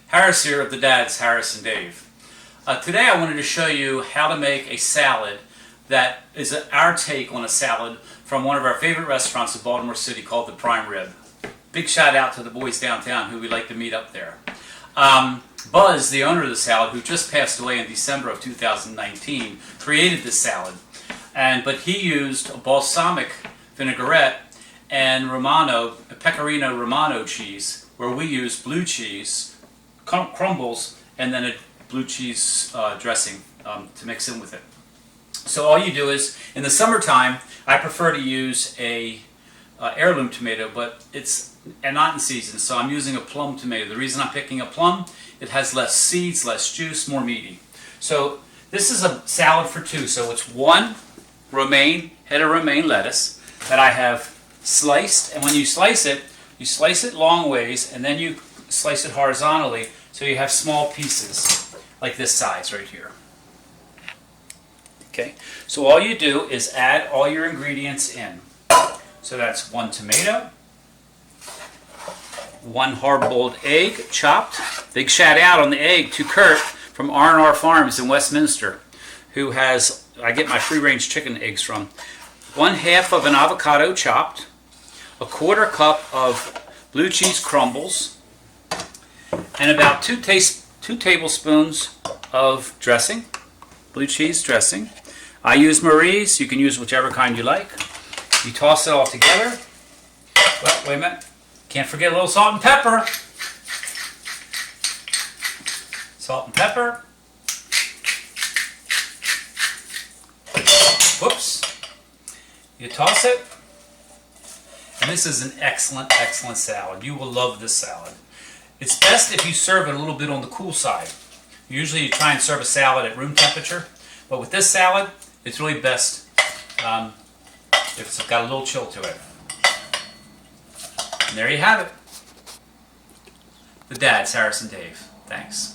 Harris here of the Dads, Harris and Dave. Today I wanted to show you how to make a salad that is our take on a salad from one of our favorite restaurants in Baltimore City called the Prime Rib. Big shout out to the boys downtown who we like to meet up there. Buzz, the owner of the salad, who just passed away in December of 2019, created this salad. But he used a balsamic vinaigrette and pecorino romano cheese, where we use blue cheese, crumbles, and then a blue cheese dressing to mix in with it. So all you do is, in the summertime, I prefer to use a heirloom tomato, but it's not in season, so I'm using a plum tomato. The reason I'm picking a plum, it has less seeds, less juice, more meaty. So this is a salad for two, so it's one head of romaine lettuce that I have sliced, and when you slice it long ways, and then you slice it horizontally, so you have small pieces, like this size right here. Okay, so all you do is add all your ingredients in. So that's one tomato, one hard-boiled egg, chopped. Big shout out on the egg to Kurt from R&R Farms in Westminster, who I get my free-range chicken eggs from. 1/2 of an avocado chopped, 1/4 cup of blue cheese crumbles, and about 2 tablespoons of dressing, blue cheese dressing. I use Marie's. You can use whichever kind you like. You toss it all together. Well, wait a minute. Can't forget a little salt and pepper. Salt and pepper. Whoops. You toss it. And this is an excellent, excellent salad. You will love this salad. It's best if you serve it a little bit on the cool side. Usually you try and serve a salad at room temperature, but with this salad, it's really best if it's got a little chill to it. And there you have it. The Dads, Harris and Dave. Thanks.